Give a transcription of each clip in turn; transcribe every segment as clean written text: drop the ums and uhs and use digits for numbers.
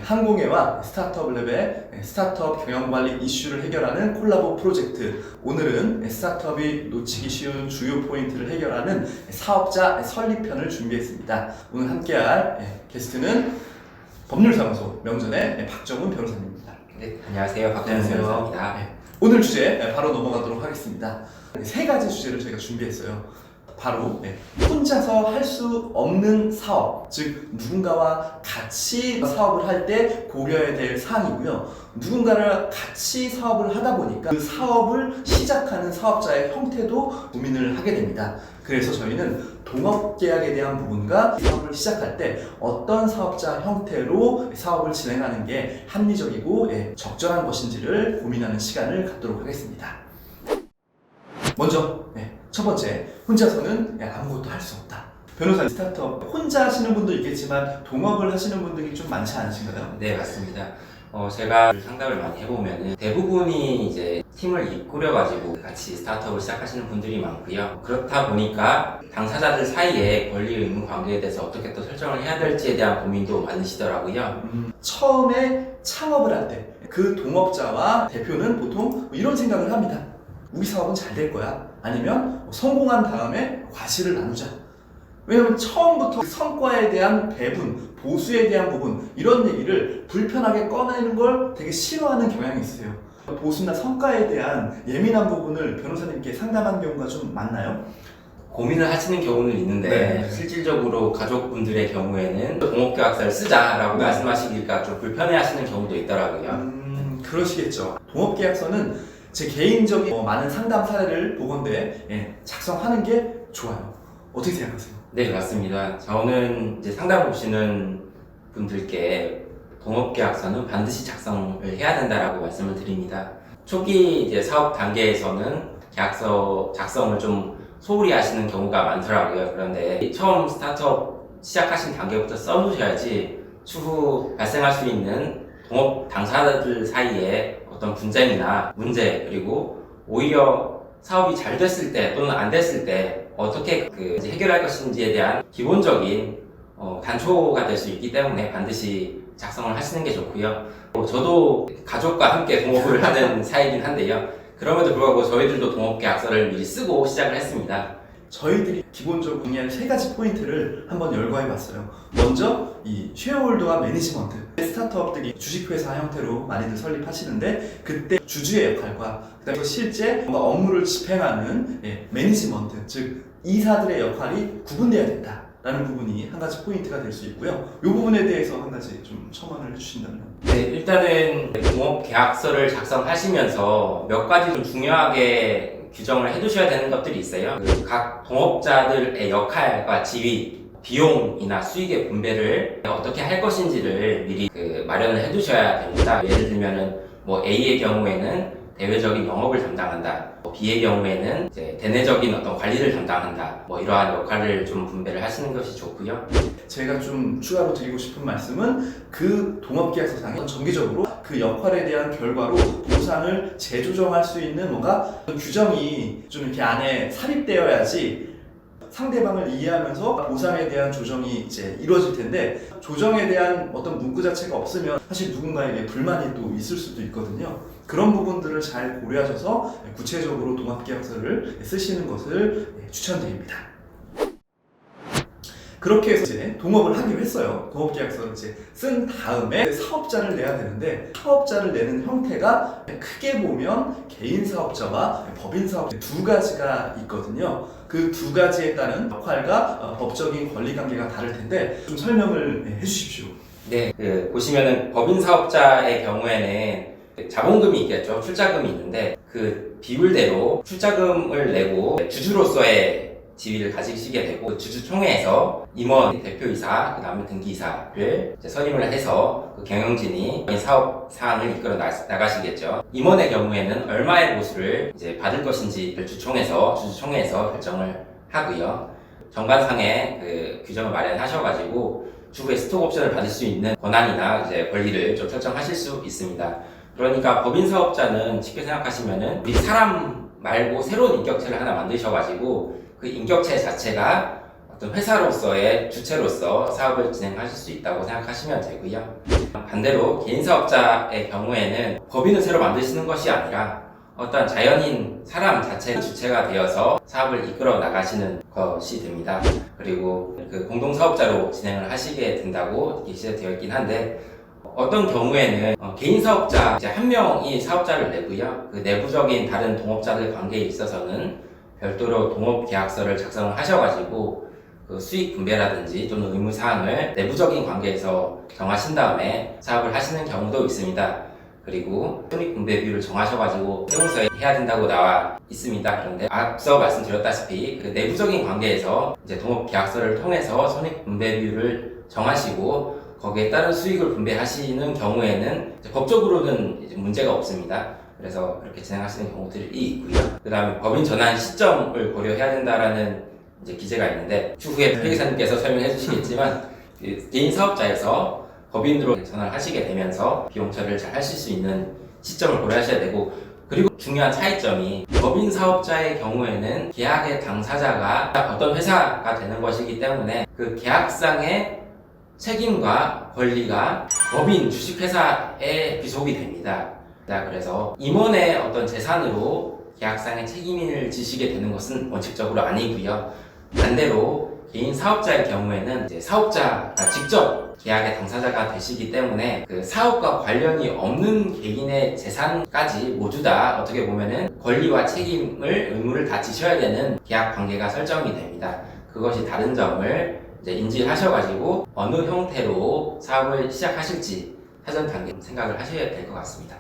항공회와 스타트업랩의 스타트업 경영관리 이슈를 해결하는 콜라보 프로젝트. 오늘은 스타트업이 놓치기 쉬운 주요 포인트를 해결하는 사업자 설립편을 준비했습니다. 오늘 함께할 게스트는 법률사무소 명전의 박정훈 변호사님입니다. 네, 안녕하세요. 박정훈 변호사입니다. 오늘 주제 바로 넘어가도록 하겠습니다. 세 가지 주제를 저희가 준비했어요. 바로 혼자서 할 수 없는 사업, 즉 누군가와 같이 사업을 할 때 고려해야 될 사항이고요. 누군가를 같이 사업을 하다 보니까 그 사업을 시작하는 사업자의 형태도 고민을 하게 됩니다. 그래서 저희는 동업계약에 대한 부분과 사업을 시작할 때 어떤 사업자 형태로 사업을 진행하는 게 합리적이고 적절한 것인지를 고민하는 시간을 갖도록 하겠습니다. 먼저 첫 번째, 혼자서는 아무것도 할 수 없다. 변호사님, 스타트업 혼자 하시는 분도 있겠지만 동업을 하시는 분들이 좀 많지 않으신가요? 네, 맞습니다. 제가 상담을 많이 해보면 대부분이 이제 팀을 이끌어가지고 같이 스타트업을 시작하시는 분들이 많고요. 그렇다 보니까 당사자들 사이에 권리 의무 관계에 대해서 어떻게 또 설정을 해야 될지에 대한 고민도 많으시더라고요. 처음에 창업을 할 때 그 동업자와 대표는 보통 이런 생각을 합니다. 우리 사업은 잘 될 거야. 아니면 성공한 다음에 과실을 나누자. 왜냐면 처음부터 성과에 대한 배분, 보수에 대한 부분 이런 얘기를 불편하게 꺼내는 걸 되게 싫어하는 경향이 있으세요. 보수나 성과에 대한 예민한 부분을 변호사님께 상담한 경우가 좀 많나요? 고민을 하시는 경우는 있는데 실질적으로 가족분들의 경우에는 동업계약서를 쓰자라고 말씀하시니까 좀 불편해하시는 경우도 있더라고요. 그러시겠죠. 동업계약서는 제 개인적인 많은 상담 사례를 보건대 작성하는 게 좋아요. 어떻게 생각하세요? 네, 맞습니다. 저는 이제 상담 오시는 분들께 동업계약서는 반드시 작성을 해야 된다라고 말씀을 드립니다. 초기 이제 사업 단계에서는 계약서 작성을 좀 소홀히 하시는 경우가 많더라고요. 그런데 처음 스타트업 시작하신 단계부터 써놓으셔야지 추후 발생할 수 있는 동업 당사자들 사이에 어떤 분쟁이나 문제, 그리고 오히려 사업이 잘 됐을 때 또는 안 됐을 때 어떻게 해결할 것인지에 대한 기본적인 단초가 될 수 있기 때문에 반드시 작성을 하시는 게 좋고요. 저도 가족과 함께 동업을 하는 사이긴 한데요. 그럼에도 불구하고 저희들도 동업계약서를 미리 쓰고 시작을 했습니다. 저희들이 기본적으로 공유하는 세 가지 포인트를 한번 열거해 봤어요. 먼저 이 쉐어홀더와 매니지먼트. 스타트업들이 주식회사 형태로 많이들 설립하시는데 그때 주주의 역할과 그다음에 실제 뭔가 업무를 집행하는 매니지먼트, 즉 이사들의 역할이 구분돼야 된다라는 부분이 한 가지 포인트가 될 수 있고요. 이 부분에 대해서 한 가지 좀 첨언을 해주신다면. 네, 일단은 동업계약서를 작성하시면서 몇 가지 좀 중요하게 규정을 해두셔야 되는 것들이 있어요. 각 동업자들의 역할과 지위, 비용이나 수익의 분배를 어떻게 할 것인지를 미리 마련을 해두셔야 됩니다. 예를 들면은 A의 경우에는 대외적인 영업을 담당한다. B의 경우에는 이제 대내적인 어떤 관리를 담당한다. 이러한 역할을 좀 분배를 하시는 것이 좋고요. 제가 좀 추가로 드리고 싶은 말씀은 그 동업계약서상에 정기적으로 그 역할에 대한 결과로 보상을 재조정할 수 있는 뭔가 규정이 좀 이렇게 안에 삽입되어야지 상대방을 이해하면서 보상에 대한 조정이 이제 이루어질 텐데 조정에 대한 어떤 문구 자체가 없으면 사실 누군가에게 불만이 또 있을 수도 있거든요. 그런 부분들을 잘 고려하셔서 구체적으로 동업계약서를 쓰시는 것을 추천드립니다. 그렇게 해서 이제 동업을 하기로 했어요. 동업계약서를 이제 쓴 다음에 사업자를 내야 되는데 사업자를 내는 형태가 크게 보면 개인 사업자와 법인 사업자 두 가지가 있거든요. 그 두 가지에 따른 역할과 법적인 권리 관계가 다를 텐데 좀 설명을 해주십시오. 네, 보시면은 법인 사업자의 경우에는 자본금이 있겠죠. 출자금이 있는데 그 비율대로 출자금을 내고 주주로서의 지위를 가지시게 되고 주주총회에서 임원, 대표이사, 그 다음에 등기이사를 선임을 해서 그 경영진이 사업 사항을 이끌어 나가시겠죠. 임원의 경우에는 얼마의 보수를 이제 받을 것인지를 주주총회에서 결정을 하고요. 정관상의 규정을 마련하셔가지고 추후에 스톡 옵션을 받을 수 있는 권한이나 이제 권리를 좀 설정하실 수 있습니다. 그러니까 법인 사업자는 쉽게 생각하시면은 우리 사람 말고 새로운 인격체를 하나 만드셔가지고 그 인격체 자체가 어떤 회사로서의 주체로서 사업을 진행하실 수 있다고 생각하시면 되고요. 반대로 개인 사업자의 경우에는 법인을 새로 만드시는 것이 아니라 어떤 자연인 사람 자체가 주체가 되어서 사업을 이끌어 나가시는 것이 됩니다. 그리고 그 공동사업자로 진행을 하시게 된다고 기재되어 있긴 한데, 어떤 경우에는 개인 사업자 이제 한 명이 사업자를 내고요. 그 내부적인 다른 동업자들 관계에 있어서는 별도로 동업 계약서를 작성을 하셔가지고 그 수익 분배라든지 또는 의무 사항을 내부적인 관계에서 정하신 다음에 사업을 하시는 경우도 있습니다. 그리고 손익 분배 비율을 정하셔가지고 세무서에 해야 된다고 나와 있습니다. 그런데 앞서 말씀드렸다시피 그 내부적인 관계에서 이제 동업 계약서를 통해서 손익 분배 비율을 정하시고 거기에 따른 수익을 분배하시는 경우에는 이제 법적으로는 이제 문제가 없습니다. 그래서 그렇게 진행하시는 경우들이 있고요. 그 다음에 법인 전환 시점을 고려해야 된다라는 이제 기재가 있는데, 추후에 회계사님께서 설명해 주시겠지만 그 개인 사업자에서 법인으로 전환을 하시게 되면서 비용 처리를 잘 하실 수 있는 시점을 고려하셔야 되고, 그리고 중요한 차이점이 법인 사업자의 경우에는 계약의 당사자가 어떤 회사가 되는 것이기 때문에 그 계약상의 책임과 권리가 법인 주식회사에 귀속이 됩니다. 그래서 임원의 어떤 재산으로 계약상의 책임을 지시게 되는 것은 원칙적으로 아니고요. 반대로 개인 사업자의 경우에는 이제 사업자가 직접 계약의 당사자가 되시기 때문에 그 사업과 관련이 없는 개인의 재산까지 모두 다 어떻게 보면은 권리와 책임을 의무를 다 지셔야 되는 계약 관계가 설정이 됩니다. 그것이 다른 점을 이제 인지하셔가지고 어느 형태로 사업을 시작하실지 사전 단계 생각을 하셔야 될 것 같습니다.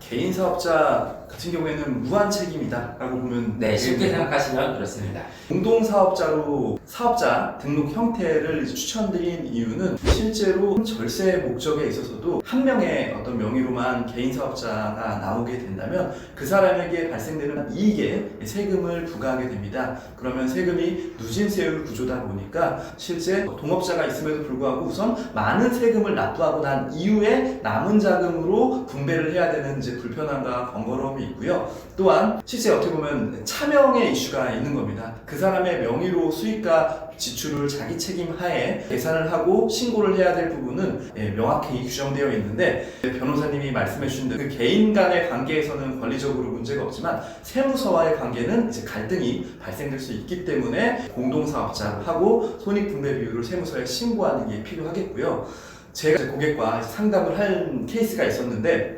개인 사업자 같은 경우에는 무한 책임이다라고 보면 네, 쉽게 생각하시면 그렇습니다. 공동사업자로 사업자 등록 형태를 추천드린 이유는 실제로 절세 목적에 있어서도 한 명의 어떤 명의로만 개인 사업자가 나오게 된다면 그 사람에게 발생되는 이익에 세금을 부과하게 됩니다. 그러면 세금이 누진세율 구조다 보니까 실제 동업자가 있음에도 불구하고 우선 많은 세금을 납부하고 난 이후에 남은 자금으로 분배를 해야 되는 이제 불편함과 번거로움이 있고요. 또한 실제 어떻게 보면 차명의 이슈가 있는 겁니다. 그 사람의 명의로 수익과 지출을 자기 책임 하에 계산을 하고 신고를 해야 될 부분은 명확히 규정되어 있는데, 변호사님이 말씀해 주신 그 개인 간의 관계에서는 권리적으로 문제가 없지만 세무서와의 관계는 이제 갈등이 발생될 수 있기 때문에 공동사업자로 하고 손익분배 비율을 세무서에 신고하는 게 필요하겠고요. 제가 고객과 상담을 한 케이스가 있었는데,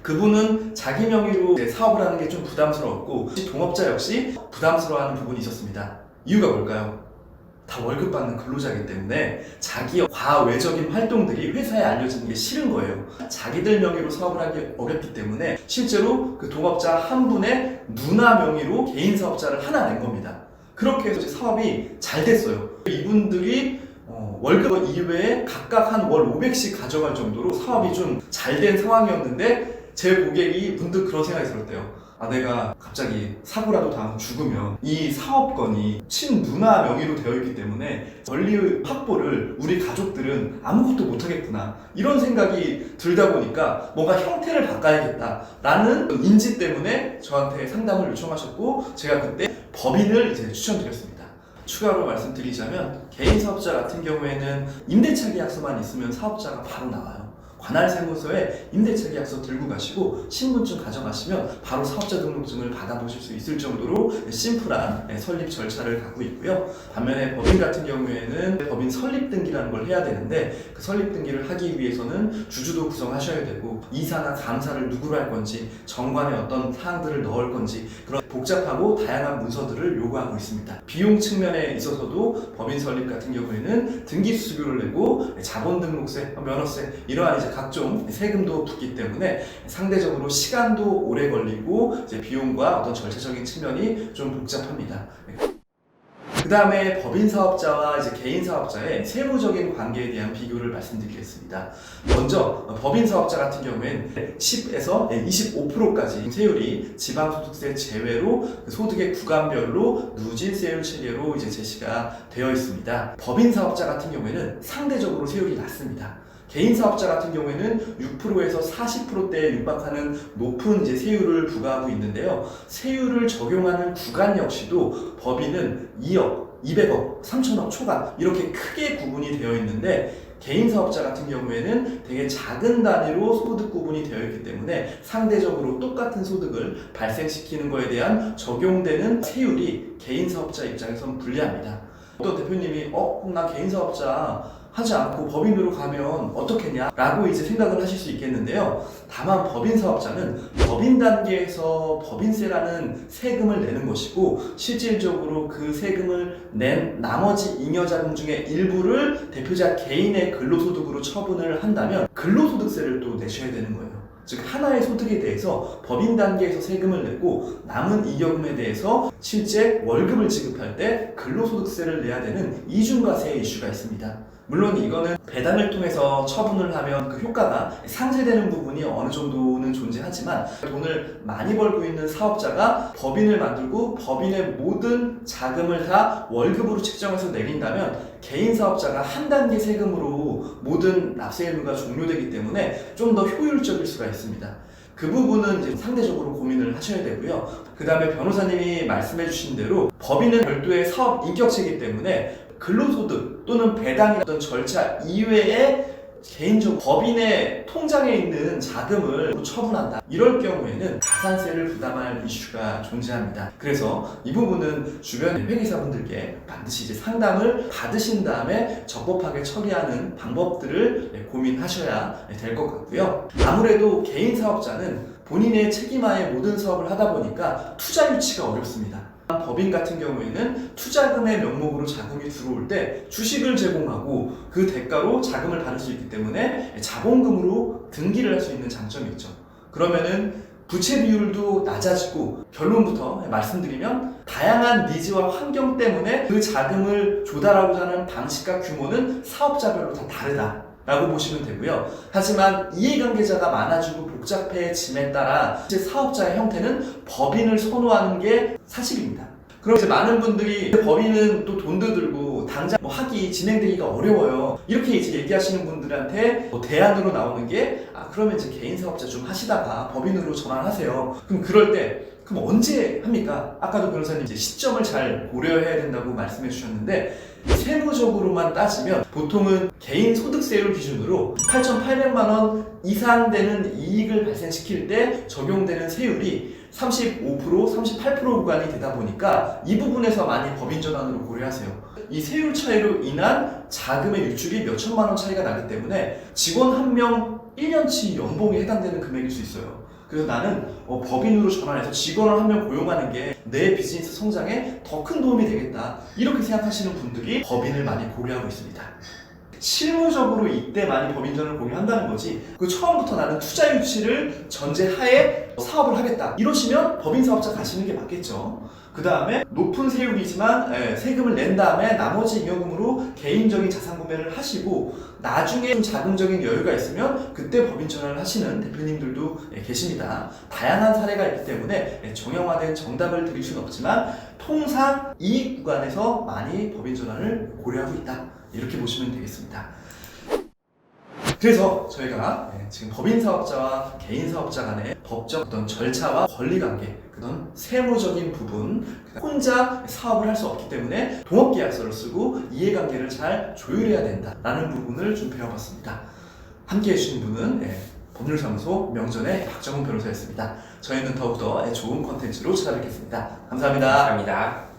그분은 자기 명의로 사업을 하는 게 좀 부담스러웠고 동업자 역시 부담스러워하는 부분이 있었습니다. 이유가 뭘까요? 다 월급 받는 근로자이기 때문에 자기 과외적인 활동들이 회사에 알려지는 게 싫은 거예요. 자기들 명의로 사업을 하기 어렵기 때문에 실제로 그 동업자 한 분의 누나 명의로 개인 사업자를 하나 낸 겁니다. 그렇게 해서 사업이 잘 됐어요. 이분들이 월급 이외에 각각 한 월 500씩 가져갈 정도로 사업이 좀 잘 된 상황이었는데, 제 고객이 문득 그런 생각이 들었대요. 내가 갑자기 사고라도 당하고 죽으면 이 사업권이 친누나 명의로 되어 있기 때문에 권리 확보를 우리 가족들은 아무것도 못하겠구나, 이런 생각이 들다 보니까 뭔가 형태를 바꿔야겠다라는 인지 때문에 저한테 상담을 요청하셨고, 제가 그때 법인을 이제 추천드렸습니다. 추가로 말씀드리자면 개인 사업자 같은 경우에는 임대차 계약서만 있으면 사업자가 바로 나와요. 관할세무서에 임대차 계약서 들고 가시고 신분증 가져가시면 바로 사업자 등록증을 받아보실 수 있을 정도로 심플한 설립 절차를 갖고 있고요. 반면에 법인 같은 경우에는 법인 설립 등기라는 걸 해야 되는데, 그 설립 등기를 하기 위해서는 주주도 구성하셔야 되고 이사나 감사를 누구로 할 건지, 정관에 어떤 사항들을 넣을 건지, 그런 복잡하고 다양한 문서들을 요구하고 있습니다. 비용 측면에 있어서도 법인 설립 같은 경우에는 등기 수수료를 내고 자본등록세, 면허세, 이러한 이제 각종 세금도 붙기 때문에 상대적으로 시간도 오래 걸리고 이제 비용과 어떤 절차적인 측면이 좀 복잡합니다. 그 다음에 법인 사업자와 이제 개인 사업자의 세무적인 관계에 대한 비교를 말씀드리겠습니다. 먼저 법인 사업자 같은 경우에는 10에서 25%까지 세율이 지방소득세 제외로 소득의 구간별로 누진세율 체계로 이제 제시가 되어 있습니다. 법인 사업자 같은 경우에는 상대적으로 세율이 낮습니다. 개인 사업자 같은 경우에는 6%에서 40%대에 육박하는 높은 이제 세율을 부과하고 있는데요. 세율을 적용하는 구간 역시도 법인은 2억, 200억, 3천억 초과 이렇게 크게 구분이 되어 있는데 개인 사업자 같은 경우에는 되게 작은 단위로 소득 구분이 되어 있기 때문에 상대적으로 똑같은 소득을 발생시키는 것에 대한 적용되는 세율이 개인 사업자 입장에선 불리합니다. 어떤 대표님이 그럼 나 개인 사업자 하지 않고 법인으로 가면 어떻겠냐 라고 이제 생각을 하실 수 있겠는데요. 다만 법인 사업자는 법인 단계에서 법인세라는 세금을 내는 것이고 실질적으로 그 세금을 낸 나머지 잉여자금 중에 일부를 대표자 개인의 근로소득으로 처분을 한다면 근로소득세를 또 내셔야 되는 거예요. 즉 하나의 소득에 대해서 법인 단계에서 세금을 내고 남은 잉여금에 대해서 실제 월급을 지급할 때 근로소득세를 내야 되는 이중과세 이슈가 있습니다. 물론 이거는 배당을 통해서 처분을 하면 그 효과가 상쇄되는 부분이 어느 정도는 존재하지만 돈을 많이 벌고 있는 사업자가 법인을 만들고 법인의 모든 자금을 다 월급으로 책정해서 내린다면 개인 사업자가 한 단계 세금으로 모든 납세 의무가 종료되기 때문에 좀 더 효율적일 수가 있습니다. 그 부분은 이제 상대적으로 고민을 하셔야 되고요. 그 다음에 변호사님이 말씀해 주신 대로 법인은 별도의 사업 인격체이기 때문에 근로소득 또는 배당이나 어떤 절차 이외에 개인적으로 법인의 통장에 있는 자금을 처분한다. 이럴 경우에는 가산세를 부담할 이슈가 존재합니다. 그래서 이 부분은 주변 회계사분들께 반드시 이제 상담을 받으신 다음에 적법하게 처리하는 방법들을 고민하셔야 될 것 같고요. 아무래도 개인 사업자는 본인의 책임하에 모든 사업을 하다 보니까 투자 유치가 어렵습니다. 법인 같은 경우에는 투자금의 명목으로 자금이 들어올 때 주식을 제공하고 그 대가로 자금을 받을 수 있기 때문에 자본금으로 등기를 할 수 있는 장점이 있죠. 그러면은 부채 비율도 낮아지고 결론부터 말씀드리면 다양한 니즈와 환경 때문에 그 자금을 조달하고자 하는 방식과 규모는 사업자별로 다 다르다 라고 보시면 되고요. 하지만 이해관계자가 많아지고 복잡해짐에 따라 이제 사업자의 형태는 법인을 선호하는 게 사실입니다. 그럼 이제 많은 분들이 법인은 또 돈도 들고 당장 학이 진행되기가 어려워요. 이렇게 이제 얘기하시는 분들한테 대안으로 나오는 게 그러면 이제 개인 사업자 좀 하시다가 법인으로 전환하세요. 그럼 그럴 때 그럼 언제 합니까? 아까도 변호사님 이제 시점을 잘 고려해야 된다고 말씀해 주셨는데 세무적으로만 따지면 보통은 개인 소득세율 기준으로 8,800만 원 이상 되는 이익을 발생시킬 때 적용되는 세율이 35%, 38% 구간이 되다 보니까 이 부분에서 많이 법인 전환으로 고려하세요. 이 세율 차이로 인한 자금의 유출이 몇 천만 원 차이가 나기 때문에 직원 한 명 1년치 연봉에 해당되는 금액일 수 있어요. 그래서 나는 법인으로 전환해서 직원을 한 명 고용하는 게 내 비즈니스 성장에 더 큰 도움이 되겠다. 이렇게 생각하시는 분들이 법인을 많이 고려하고 있습니다. 실무적으로 이때 많이 법인전을 고려한다는 거지 그 처음부터 나는 투자 유치를 전제하에 사업을 하겠다 이러시면 법인 사업자 가시는 게 맞겠죠. 그 다음에 높은 세율이지만 세금을 낸 다음에 나머지 잉여금으로 개인적인 자산 구매를 하시고 나중에 좀 자금적인 여유가 있으면 그때 법인 전환을 하시는 대표님들도 계십니다. 다양한 사례가 있기 때문에 정형화된 정답을 드릴 수는 없지만 통상 이 구간에서 많이 법인 전환을 고려하고 있다. 이렇게 보시면 되겠습니다. 그래서 저희가 지금 법인 사업자와 개인 사업자 간의 법적 어떤 절차와 권리관계, 그런 세무적인 부분, 혼자 사업을 할 수 없기 때문에 동업계약서를 쓰고 이해관계를 잘 조율해야 된다라는 부분을 좀 배워봤습니다. 함께 해주신 분은 법률사무소 명전의 박정훈 변호사였습니다. 저희는 더욱더 좋은 컨텐츠로 찾아뵙겠습니다. 감사합니다. 감사합니다.